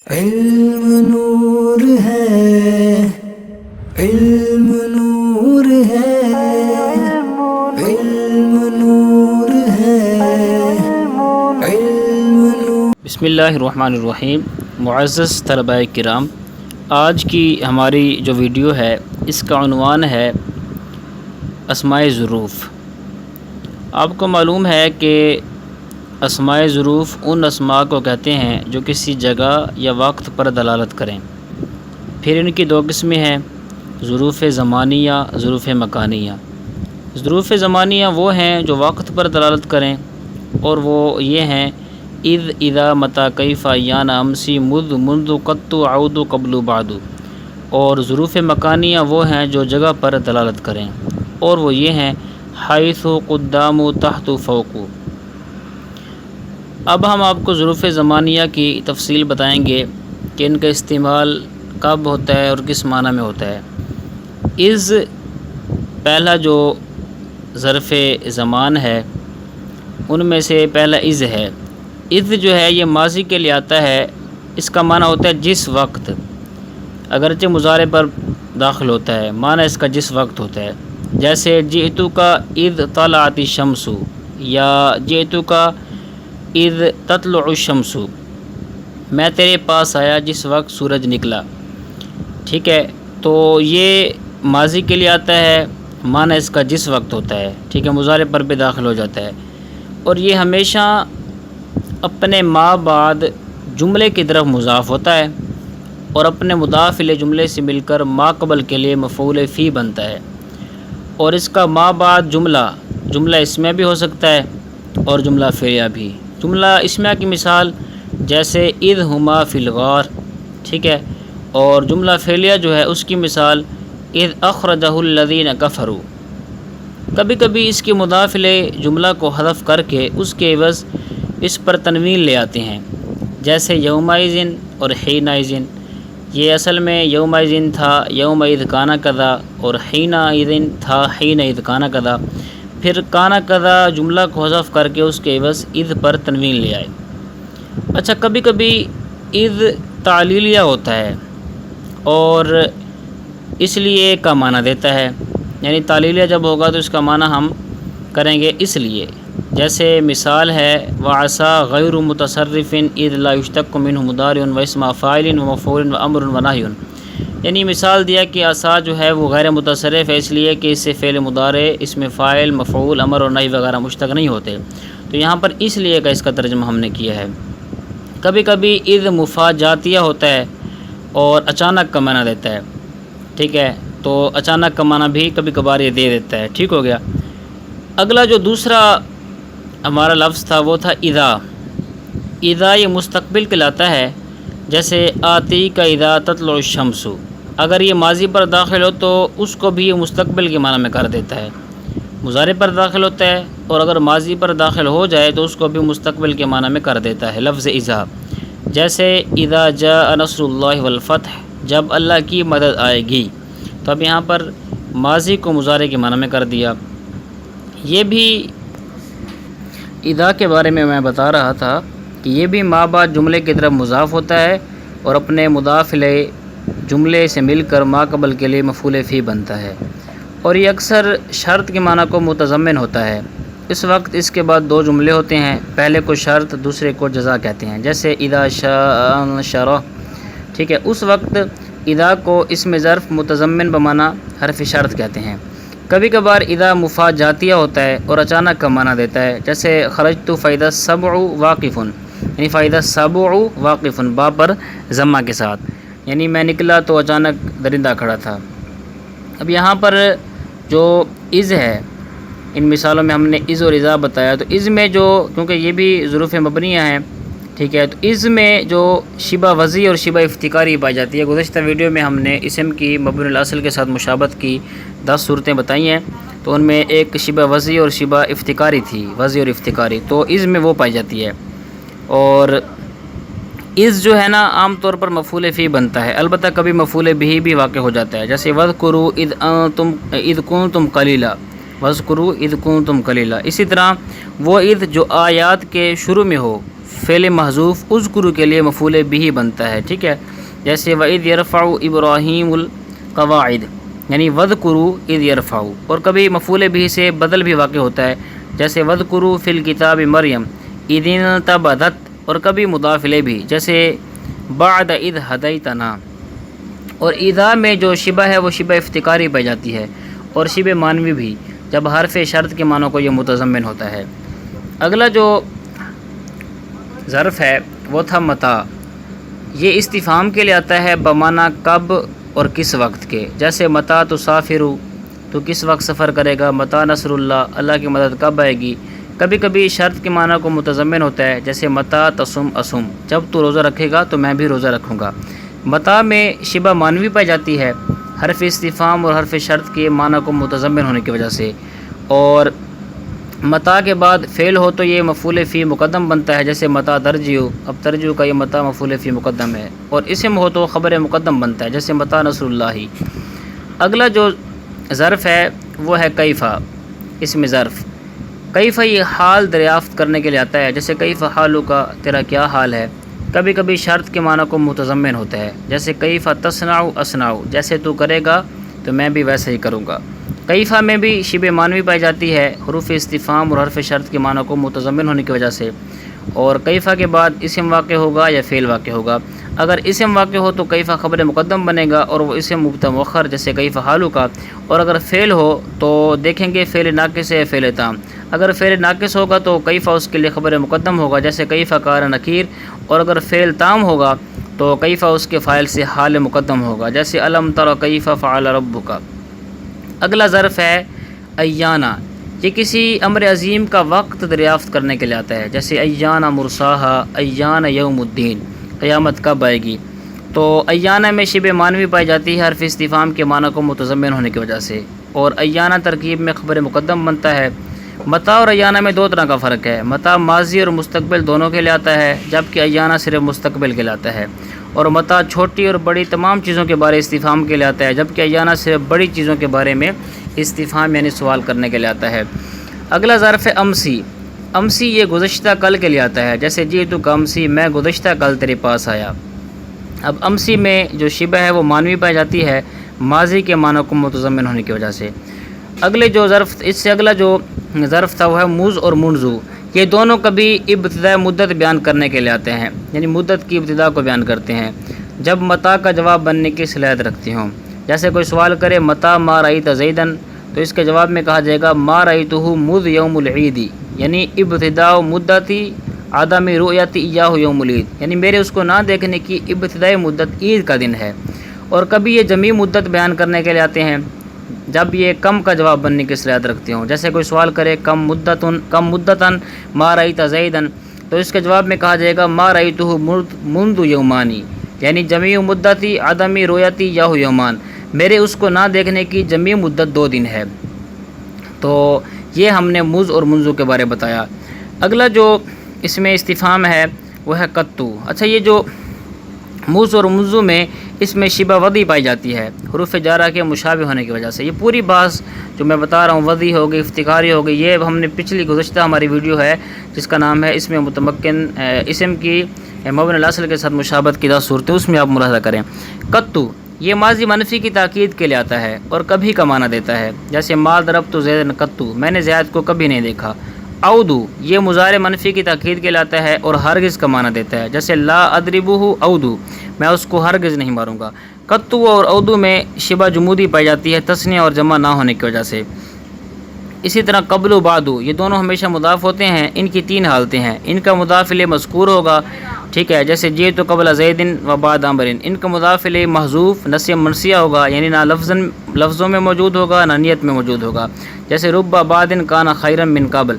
علم نور ہے، علم نور ہے، علم نور ہے، علم نور۔ بسم اللہ الرحمن الرحیم۔ معزز طلباء کرام، آج کی ہماری جو ویڈیو ہے اس کا عنوان ہے اسماء ظروف۔ آپ کو معلوم ہے کہ اسماء ظروف ان اسماء کو کہتے ہیں جو کسی جگہ یا وقت پر دلالت کریں۔ پھر ان کی دو قسمیں ہیں، ظروف زمانیہ، ظروف مکانیہ۔ ظروف زمانیہ وہ ہیں جو وقت پر دلالت کریں، اور وہ یہ ہیں اذ، اذا، متی، کیف، ایان، امسی، مذ، منذ، قط، عود، قبل، بعد۔ اور ظروف مکانیہ وہ ہیں جو جگہ پر دلالت کریں، اور وہ یہ ہیں حیث، قدام، تحت، فوق۔ اب ہم آپ کو ظروف زمانیہ کی تفصیل بتائیں گے کہ ان کا استعمال کب ہوتا ہے اور کس معنی میں ہوتا ہے۔ اذ پہلا جو ظرف زمان ہے ان میں سے پہلا اذ ہے۔ اذ جو ہے یہ ماضی کے لیے آتا ہے، اس کا معنی ہوتا ہے جس وقت، اگرچہ مضارع پر داخل ہوتا ہے، معنی اس کا جس وقت ہوتا ہے۔ جیسے جئتک اذ طلعت الشمس، یا جئتک اذ تطلع الشمس، میں تیرے پاس آیا جس وقت سورج نکلا۔ ٹھیک ہے، تو یہ ماضی کے لیے آتا ہے، معنی اس کا جس وقت ہوتا ہے۔ ٹھیک ہے، مضارع پر بھی داخل ہو جاتا ہے، اور یہ ہمیشہ اپنے ما بعد جملے کی طرف مضاف ہوتا ہے، اور اپنے مضاف الیہ جملے سے مل کر ما قبل کے لیے مفعول فی بنتا ہے۔ اور اس کا ما بعد جملہ اسمیہ بھی ہو سکتا ہے اور جملہ فعلیہ بھی۔ جملہ اسمیہ کی مثال جیسے اذ ہما فی الغار، ٹھیک ہے، اور جملہ فعلیہ جو ہے اس کی مثال اذ اخرجہ الذین کفروا۔ کبھی کبھی اس کی مضاف الیہ جملہ کو حذف کر کے اس کے عوض اس پر تنوین لے آتے ہیں، جیسے یومئذ اور حینئذ۔ یہ اصل میں یومئذ تھا، یومئذ کان کذا، اور حینئذ تھا، حینئذ کان کذا۔ پھر کان کذا جملہ کو حذف کر کے اس کے عوض اذ پر تنوین لے آئے۔ اچھا، کبھی کبھی اذ تعلیلیہ ہوتا ہے اور اس لیے کا معنی دیتا ہے، یعنی تعلیلیہ جب ہوگا تو اس کا معنی ہم کریں گے اس لیے۔ جیسے مثال ہے وعسا غیر متصرف اذ لا یشتق منہ مضارع و اسم فاعل و مفعول و امر و نہی۔ یعنی مثال دیا کہ عصا جو ہے وہ غیر متصرف ہے اس لیے کہ اس سے فعل مضارع، اسم فاعل، مفعول، امر اور نہی وغیرہ مشتق نہیں ہوتے، تو یہاں پر اس لیے کا اس کا ترجمہ ہم نے کیا ہے۔ کبھی کبھی اذ مفاجاتیہ ہوتا ہے اور اچانک کا معنی دیتا ہے، ٹھیک ہے، تو اچانک کا معنی بھی کبھی کبھار یہ دے دیتا ہے۔ ٹھیک ہو گیا۔ اگلا جو دوسرا ہمارا لفظ تھا وہ تھا اذا۔ اذا یہ مستقبل کہلاتا ہے، جیسے آتی کا اذا تطلع الشمس۔ اگر یہ ماضی پر داخل ہو تو اس کو بھی یہ مستقبل کے معنی میں کر دیتا ہے، مضارع پر داخل ہوتا ہے، اور اگر ماضی پر داخل ہو جائے تو اس کو بھی مستقبل کے معنی میں کر دیتا ہے لفظ اذا۔ جیسے اذا جاء نصر اللہ والفتح، جب اللہ کی مدد آئے گی، تو اب یہاں پر ماضی کو مضارع کے معنی میں کر دیا۔ یہ بھی اذا کے بارے میں بتا رہا تھا کہ یہ بھی ما بعد جملے کی طرف مضاف ہوتا ہے اور اپنے مضاف الیہ جملے سے مل کر ما قبل کے لیے مفعول فی بنتا ہے، اور یہ اکثر شرط کے معنی کو متضمن ہوتا ہے۔ اس وقت اس کے بعد دو جملے ہوتے ہیں، پہلے کو شرط، دوسرے کو جزا کہتے ہیں، جیسے اذا شاء شرع۔ ٹھیک ہے، اس وقت اذا کو اسم ظرف متضمن بمعنی حرف شرط کہتے ہیں۔ کبھی کبھار اذا مفاجاتیہ ہوتا ہے اور اچانک کا معنی دیتا ہے، جیسے خرجت فاذا السبع واقف، یعنی فاذا السبع واقف، با پر ضمہ کے ساتھ، یعنی میں نکلا تو اچانک درندہ کھڑا تھا۔ اب یہاں پر جو اذ ہے، ان مثالوں میں ہم نے اذ اور اذا بتایا، تو اذ میں جو، کیونکہ یہ بھی ظروف مبنیہ ہیں، ٹھیک ہے، تو اذ میں جو شبہ وضعی اور شبہ افتقاری پائی جاتی ہے۔ گزشتہ ویڈیو میں ہم نے اسم کی مبنی الاصل کے ساتھ مشابہت کی 10 صورتیں بتائی ہیں، تو ان میں ایک شبہ وضعی اور شبہ افتقاری تھی، وضعی اور افتقاری، تو اذ میں وہ پائی جاتی ہے۔ اور اذ جو ہے نا عام طور پر مفعول فی بنتا ہے، البتہ کبھی مفعول بہ بھی واقع ہو جاتا ہے، جیسے وَاذْكُرُوا اذ كُنتُمْ قَلِيلًا، وَاذْكُرُوا اذ كُنتُمْ قَلِيلًا۔ اسی طرح وہ اذ جو آیات کے شروع میں ہو، فعل محذوف اذکرو کے لیے مفعول بھی بنتا ہے، ٹھیک ہے، جیسے وَإِذْ يَرْفَعُ إِبْرَاهِيمُ الْقَوَاعِدَ یعنی وَاذْكُرُوا إِذْ يَرْفَعُ، اور کبھی مفعول بھی سے بدل بھی واقع ہوتا ہے، جیسے وَاذْكُرُوا فِي الْكِتَابِ مریم اِذِ انْتَبَذَتْ، اور کبھی مضاف الیہ بھی، جیسے بعد اذ ہدیتنا۔ اور اذا میں جو شبہ ہے وہ شبہ افتقاری پائی جاتی ہے، اور شبہ مانوی بھی، جب حرف شرط کے معنوں کو یہ متضمن ہوتا ہے۔ اگلا جو ظرف ہے وہ تھا متا، یہ استفہام کے لیے آتا ہے بمعنی کب اور کس وقت کے، جیسے متا تسافرو، تو کس وقت سفر کرے گا، متا نصر اللہ، اللہ کی مدد کب آئے گی۔ کبھی کبھی شرط کے معنی کو متضمن ہوتا ہے، جیسے متا تصم اسم، جب تو روزہ رکھے گا تو میں بھی روزہ رکھوں گا۔ متا میں شبہ مانوی پائی جاتی ہے حرف استفہام اور حرف شرط کے معنی کو متضمن ہونے کی وجہ سے، اور متا کے بعد فعل ہو تو یہ مفعول فی مقدم بنتا ہے، جیسے متا ترجیو، اب ترجیو کا یہ متا مفعول فی مقدم ہے، اور اسم ہو تو خبر مقدم بنتا ہے، جیسے متا نصر اللہ۔ اگلا جو ظرف ہے وہ ہے کیفا، اسم ظرف۔ کیفا یہ حال دریافت کرنے کے لیے آتا ہے، جیسے کیفا حالو کا، تیرا کیا حال ہے۔ کبھی کبھی شرط کے معنی کو متضمن ہوتا ہے، جیسے کیفا تصنع اصنع، جیسے تو کرے گا تو میں بھی ویسے ہی کروں گا۔ کیفا میں بھی شبہ مانوی پائی جاتی ہے حروف استفہام اور حرف شرط کے معنی کو متضمن ہونے کی وجہ سے، اور کیفا کے بعد اسم واقع ہوگا یا فعل واقع ہوگا۔ اگر اسم واقع ہو تو کیفا خبر مقدم بنے گا اور وہ اسم مبتدا مؤخر، جیسے کیفا حالو کا، اور اگر فعل ہو تو دیکھیں گے فعل ناقص ہے فعل تام۔ اگر فعل ناقص ہوگا تو کیفا اس کے لیے خبر مقدم ہوگا، جیسے کیفا کان نکیر، اور اگر فعل تام ہوگا تو کیفا اس کے فاعل سے حال مقدم ہوگا، جیسے الم تر کیف فعل ربک۔ اگلا ظرف ہے ایانا، یہ کسی امر عظیم کا وقت دریافت کرنے کے لیے آتا ہے، جیسے ایانا مرساہا، ایانا یوم الدین، قیامت کب آئے گی۔ تو ایانا میں شبہ مانوی پائی جاتی ہے حرف استفہام کے معنی کو متضمن ہونے کی وجہ سے، اور ایانا ترکیب میں خبر مقدم بنتا ہے۔ متا اور ایانا میں دو طرح کا فرق ہے، متا ماضی اور مستقبل دونوں کے لیے آتا ہے، جبکہ ایانا صرف مستقبل کے لیے آتا ہے، اور متا چھوٹی اور بڑی تمام چیزوں کے بارے استفہام کے لیے آتا ہے، جبکہ ایانا صرف بڑی چیزوں کے بارے میں استفہام یعنی سوال کرنے کے لیے آتا ہے۔ اگلا ظرف ہے امسی، امسی یہ گزشتہ کل کے لیے آتا ہے، جیسے جی تو امسی، میں گزشتہ کل تیرے پاس آیا۔ اب امسی میں جو شبہ ہے وہ مانوی پائی جاتی ہے ماضی کے معنی کو متضمن ہونے کی وجہ سے۔ اگلے جو ظرف، اس سے اگلا جو ظرف تھا وہ ہے مز اور منزو، یہ دونوں کبھی ابتداء مدت بیان کرنے کے لیے آتے ہیں، یعنی مدت کی ابتدا کو بیان کرتے ہیں جب متا کا جواب بننے کی صلاحیت رکھتی ہوں۔ جیسے کوئی سوال کرے متا ما رأیت زیدن، تو اس کے جواب میں کہا جائے گا ما رأیتہ مذ یوم العید، یعنی ابتداء مدتی عدم رؤیت ایاہ یوم العید، یعنی میرے اس کو نہ دیکھنے کی ابتدائی مدت عید کا دن ہے۔ اور کبھی یہ جمیع مدت بیان کرنے کے لیے آتے ہیں جب یہ کم کا جواب بننے کی صلاحیت رکھتے ہوں، جیسے کوئی سوال کرے کم مدتن ما رأیت زیدن، تو اس کے جواب میں کہا جائے گا ما رأیتہ منذ یومانی، یعنی جمیع مدتی عدم رؤیتی یاہ یومان، میرے اس کو نہ دیکھنے کی جمیع مدت 2 دن ہے۔ تو یہ ہم نے مز اور منزو کے بارے بتایا۔ اگلا جو اس میں استفہام ہے وہ ہے قطو۔ اچھا، یہ جو مز اور منزو میں اس میں شبہ وضعی پائی جاتی ہے حروف جارہ کے مشابہ ہونے کی وجہ سے۔ یہ پوری بات جو میں بتا رہا ہوں وضعی ہوگی، افتقاری ہوگی، یہ ہم نے پچھلی گزشتہ ہماری ویڈیو ہے جس کا نام ہے اسم متمکن اسم کی مبنی الاصل کے ساتھ مشابہت کی 10 صورتیں، اس میں آپ ملاحظہ کریں۔ قطو یہ ماضی منفی کی تاکید کے لیے آتا ہے اور کبھی کا معنی دیتا ہے، جیسے ما ضربت زیدن قطو، میں نے زید کو کبھی نہیں دیکھا۔ اودو یہ مضارع منفی کی تاکید کے لیے آتا ہے اور ہرگز کا معنی دیتا ہے، جیسے لا اضربہ اودو، میں اس کو ہرگز نہیں ماروں گا۔ قطو اور اودو میں شبہ جمودی پائی جاتی ہے تثنیہ اور جمع نہ ہونے کی وجہ سے۔ اسی طرح قبل و بعدو یہ دونوں ہمیشہ مضاف ہوتے ہیں، ان کی 3 حالتیں ہیں۔ ان کا مضاف الیہ مذکور ہوگا، ٹھیک ہے، جیسے جئت قبل زیدن و بعد عمرن۔ ان کا مضاف الیہ محذوف نسیہ منسیہ ہوگا، یعنی نہ لفظوں میں موجود ہوگا نہ نیت میں موجود ہوگا، جیسے رب بعد کان خیرا من قبل،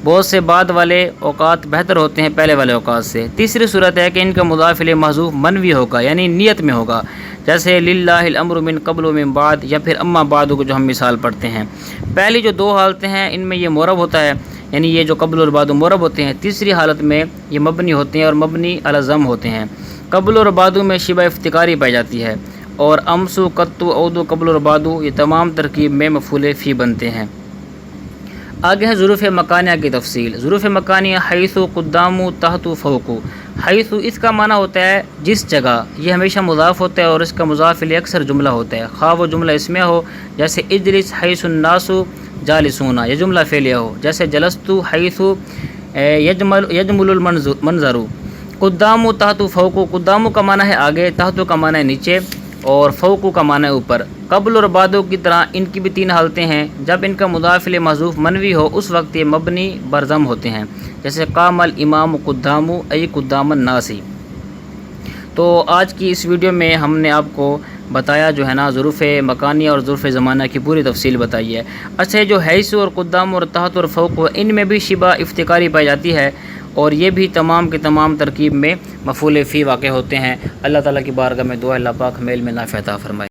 بہت سے بعد والے اوقات بہتر ہوتے ہیں پہلے والے اوقات سے۔ تیسری صورت ہے کہ ان کا مضاف الیہ محذوف منوی ہوگا، یعنی نیت میں ہوگا، جیسے للہ الامر من قبل و من بعد، یا پھر اما بعد کو جو ہم مثال پڑھتے ہیں۔ پہلی جو 2 حالتیں ہیں ان میں یہ معرب ہوتا ہے، یعنی یہ جو قبل اور بعد معرب ہوتے ہیں۔ تیسری حالت میں یہ مبنی ہوتے ہیں اور مبنی علی ضم ہوتے ہیں۔ قبل اور بعد میں شبہ افتقاری پائی جاتی ہے، اور امسو قطو اودو قبل اور بعد یہ تمام ترکیب میں مفعول فی بنتے ہیں۔ آگے ہے ظروف مکانیہ کی تفصیل. ظروف مکانیہ حیث، قدام، تحت، فوق. حیث اس کا معنی ہوتا ہے جس جگہ، یہ ہمیشہ مضاف ہوتا ہے اور اس کا مضاف الیہ اکثر جملہ ہوتا ہے، خواہ وہ جملہ اسمیہ ہو جیسے اجلس حیث الناس جالسون، یہ جملہ فعلیہ ہو جیسے جلست حیث یجمل المنظر. قدام، تحت، فوق. قدام کا معنی ہے آگے، تحت کا معنی ہے نیچے اور فوق کا معنی ہے اوپر. قبل اور بعدوں کی طرح ان کی بھی 3 حالتیں ہیں. جب ان کا مضاف الیہ محذوف منوی ہو اس وقت یہ مبنی برضم ہوتے ہیں، جیسے قام الامام قدام ای قدام الناس. تو آج کی اس ویڈیو میں ہم نے آپ کو بتایا جو ہے نا ظروف مکانیہ اور ظروف زمانہ کی پوری تفصیل بتائی ہے. اچھا، جو حیث اور قدام اور تحت اور فوق ان میں بھی شبہ افتقاری پائی جاتی ہے اور یہ بھی تمام کے تمام ترکیب میں مفعول فی واقع ہوتے ہیں. اللہ تعالیٰ کی بارگاہ میں دعا اللہ پاک ہمیں علم نافع عطا فرمائے.